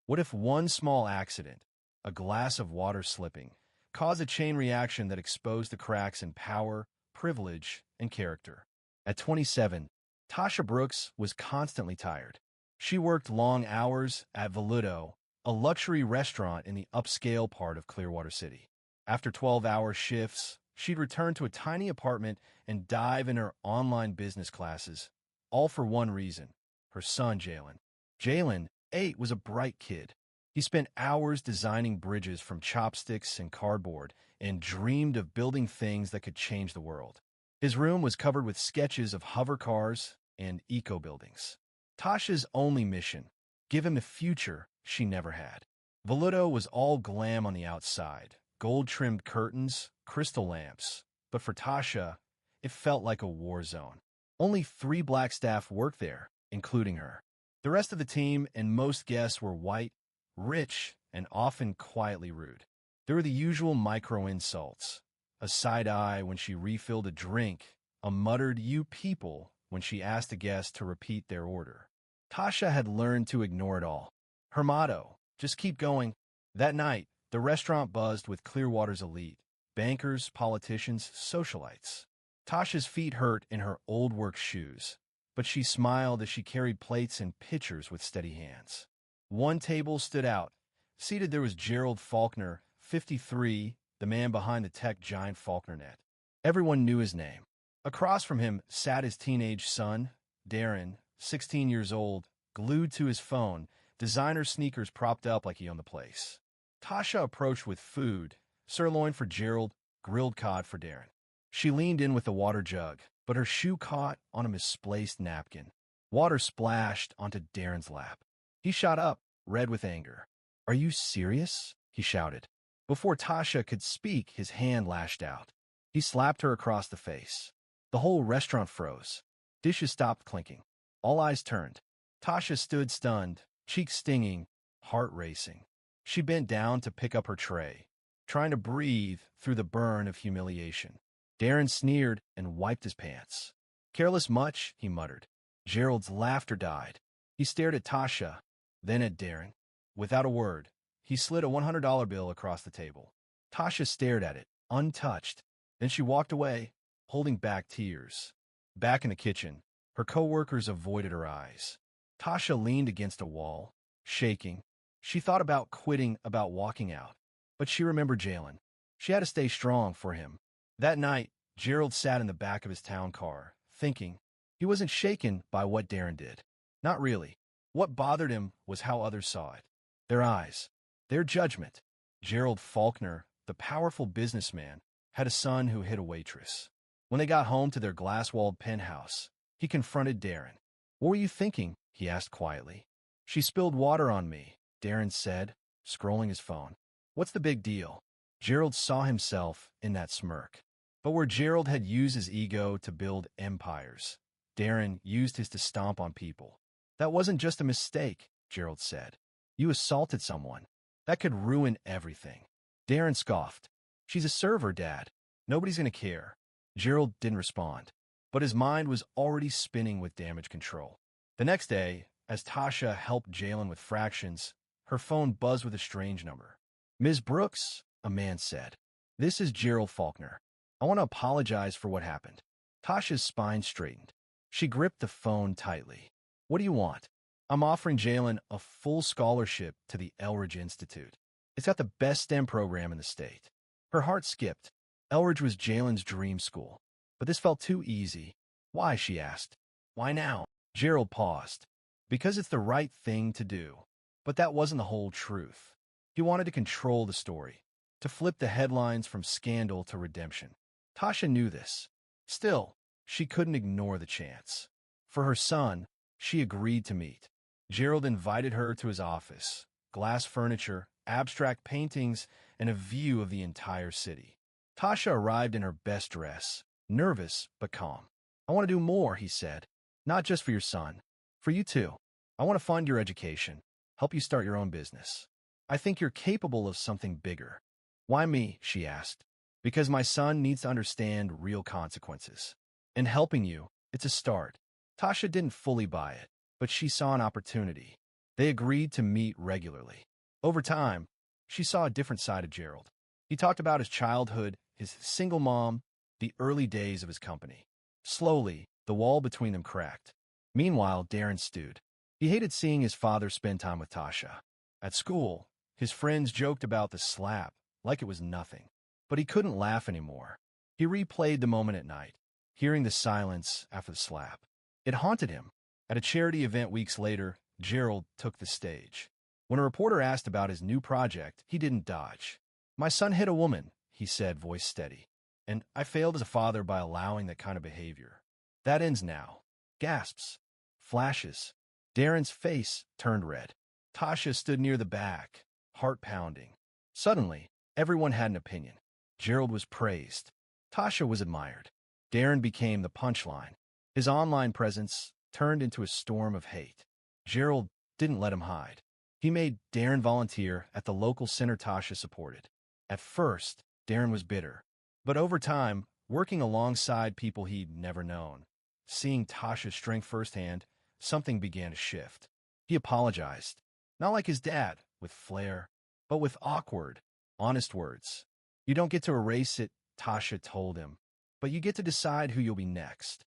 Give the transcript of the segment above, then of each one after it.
What if one small accident, a glass of water slipping, caused a chain reaction that exposed the cracks in power, privilege, and character? At 27, Tasha Brooks was constantly tired. She worked long hours at Voluto, a luxury restaurant in the upscale part of Clearwater City. After 12-hour shifts, she'd return to a tiny apartment and dive in her online business classes, all for one reason: her son, Jalen. Jalen, 8, was a bright kid. He spent hours designing bridges from chopsticks and cardboard and dreamed of building things that could change the world. His room was covered with sketches of hover cars and eco-buildings. Tasha's only mission: give him a future she never had. Voluto was all glam on the outside, gold-trimmed curtains, crystal lamps. But for Tasha, it felt like a war zone. Only 3 black staff worked there, including her. The rest of the team and most guests were white, rich, and often quietly rude. There were the usual micro-insults: a side eye when she refilled a drink, a muttered "you people" when she asked a guest to repeat their order. Tasha had learned to ignore it all. Her motto: just keep going. That night, the restaurant buzzed with Clearwater's elite: bankers, politicians, socialites. Tasha's feet hurt in her old work shoes, but she smiled as she carried plates and pitchers with steady hands. One table stood out. Seated there was Gerald Faulkner, 53, the man behind the tech giant FaulknerNet. Everyone knew his name. Across from him sat his teenage son, Darren, 16 years old, glued to his phone, designer sneakers propped up like he owned the place. Tasha approached with food: sirloin for Gerald, grilled cod for Darren. She leaned in with the water jug, but her shoe caught on a misplaced napkin. Water splashed onto Darren's lap. He shot up, red with anger. "Are you serious?" he shouted. Before Tasha could speak, his hand lashed out. He slapped her across the face. The whole restaurant froze. Dishes stopped clinking. All eyes turned. Tasha stood stunned, cheeks stinging, heart racing. She bent down to pick up her tray, trying to breathe through the burn of humiliation. Darren sneered and wiped his pants. "Careless much?" he muttered. Gerald's laughter died. He stared at Tasha, then at Darren. Without a word, he slid a $100 bill across the table. Tasha stared at it, untouched. Then she walked away, holding back tears. Back in the kitchen, her coworkers avoided her eyes. Tasha leaned against a wall, shaking. She thought about quitting, about walking out. But she remembered Jalen. She had to stay strong for him. That night, Gerald sat in the back of his town car, thinking. He wasn't shaken by what Darren did. Not really. What bothered him was how others saw it. Their eyes. Their judgment. Gerald Faulkner, the powerful businessman, had a son who hit a waitress. When they got home to their glass-walled penthouse, he confronted Darren. "What were you thinking?" he asked quietly. "She spilled water on me," Darren said, scrolling his phone. "What's the big deal?" Gerald saw himself in that smirk. But where Gerald had used his ego to build empires, Darren used his to stomp on people. "That wasn't just a mistake," Gerald said. "You assaulted someone. That could ruin everything." Darren scoffed. "She's a server, Dad. Nobody's gonna care." Gerald didn't respond, but his mind was already spinning with damage control. The next day, as Tasha helped Jalen with fractions, her phone buzzed with a strange number. "Ms. Brooks," a man said. "This is Gerald Faulkner. I want to apologize for what happened." Tasha's spine straightened. She gripped the phone tightly. "What do you want?" "I'm offering Jalen a full scholarship to the Elridge Institute. It's got the best STEM program in the state." Her heart skipped. Elridge was Jalen's dream school. But this felt too easy. "Why?" she asked. "Why now?" Gerald paused. "Because it's the right thing to do." But that wasn't the whole truth. He wanted to control the story, to flip the headlines from scandal to redemption. Tasha knew this. Still, she couldn't ignore the chance. For her son, she agreed to meet. Gerald invited her to his office: glass furniture, abstract paintings, and a view of the entire city. Tasha arrived in her best dress, nervous but calm. "I want to do more," he said. "Not just for your son. For you too. I want to fund your education, help you start your own business. I think you're capable of something bigger." "Why me?" she asked. "Because my son needs to understand real consequences. And helping you, it's a start." Tasha didn't fully buy it, but she saw an opportunity. They agreed to meet regularly. Over time, she saw a different side of Gerald. He talked about his childhood, his single mom, the early days of his company. Slowly, the wall between them cracked. Meanwhile, Darren stewed. He hated seeing his father spend time with Tasha. At school, his friends joked about the slap like it was nothing. But he couldn't laugh anymore. He replayed the moment at night, hearing the silence after the slap. It haunted him. At a charity event weeks later, Gerald took the stage. When a reporter asked about his new project, he didn't dodge. "My son hit a woman," he said, voice steady. "And I failed as a father by allowing that kind of behavior. That ends now." Gasps. Flashes. Darren's face turned red. Tasha stood near the back, heart pounding. Suddenly, everyone had an opinion. Gerald was praised. Tasha was admired. Darren became the punchline. His online presence turned into a storm of hate. Gerald didn't let him hide. He made Darren volunteer at the local center Tasha supported. At first, Darren was bitter. But over time, working alongside people he'd never known, seeing Tasha's strength firsthand, something began to shift. He apologized. Not like his dad, with flair, but with awkward, honest words. "You don't get to erase it," Tasha told him, "but you get to decide who you'll be next."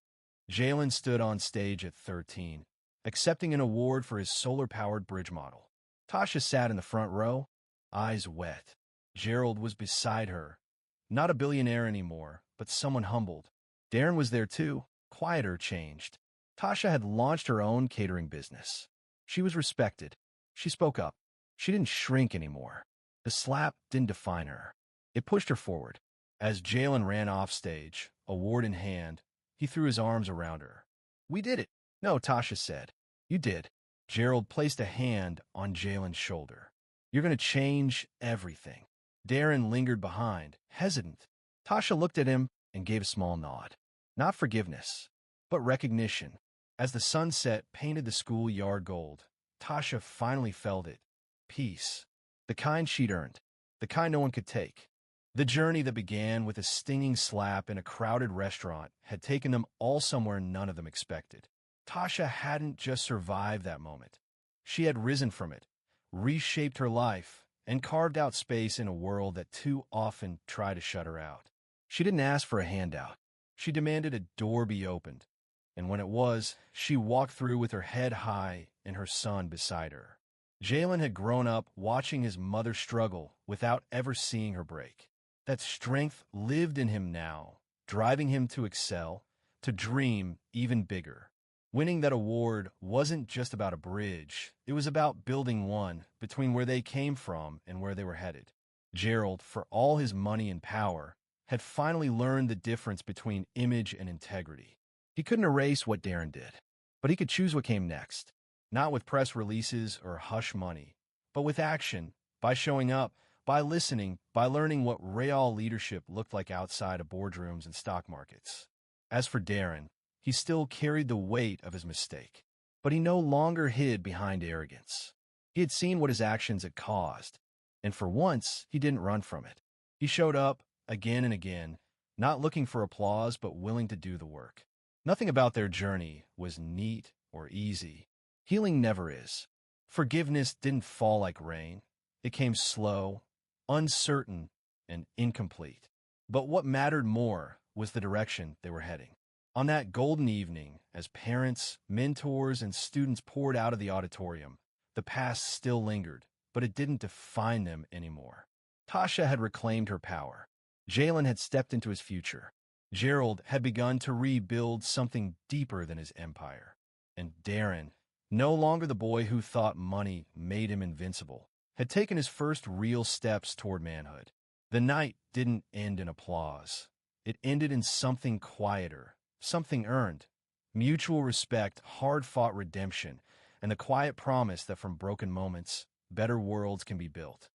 Jalen stood on stage at 13, accepting an award for his solar-powered bridge model. Tasha sat in the front row, eyes wet. Gerald was beside her. Not a billionaire anymore, but someone humbled. Darren was there too, quieter, changed. Tasha had launched her own catering business. She was respected. She spoke up. She didn't shrink anymore. The slap didn't define her. It pushed her forward. As Jalen ran off stage, award in hand, he threw his arms around her. "We did it." "No," Tasha said. "You did." Gerald placed a hand on Jalen's shoulder. "You're going to change everything." Darren lingered behind, hesitant. Tasha looked at him and gave a small nod. Not forgiveness, but recognition. As the sunset painted the schoolyard gold, Tasha finally felt it. Peace. The kind she'd earned. The kind no one could take. The journey that began with a stinging slap in a crowded restaurant had taken them all somewhere none of them expected. Tasha hadn't just survived that moment. She had risen from it, reshaped her life, and carved out space in a world that too often tried to shut her out. She didn't ask for a handout. She demanded a door be opened. And when it was, she walked through with her head high and her son beside her. Jalen had grown up watching his mother struggle without ever seeing her break. That strength lived in him now, driving him to excel, to dream even bigger. Winning that award wasn't just about a bridge. It was about building one between where they came from and where they were headed. Gerald, for all his money and power, had finally learned the difference between image and integrity. He couldn't erase what Darren did, but he could choose what came next. Not with press releases or hush money, but with action, by showing up, by listening, by learning what real leadership looked like outside of boardrooms and stock markets. As for Darren, he still carried the weight of his mistake, but he no longer hid behind arrogance. He had seen what his actions had caused, and for once, he didn't run from it. He showed up again and again, not looking for applause, but willing to do the work. Nothing about their journey was neat or easy. Healing never is. Forgiveness didn't fall like rain. It came slow, uncertain, and incomplete. But what mattered more was the direction they were heading. On that golden evening, as parents, mentors, and students poured out of the auditorium, the past still lingered, but it didn't define them anymore. Tasha had reclaimed her power. Jalen had stepped into his future. Gerald had begun to rebuild something deeper than his empire. And Darren, no longer the boy who thought money made him invincible, had taken his first real steps toward manhood. The night didn't end in applause. It ended in something quieter, something earned, mutual respect, hard-fought redemption, and the quiet promise that from broken moments, better worlds can be built.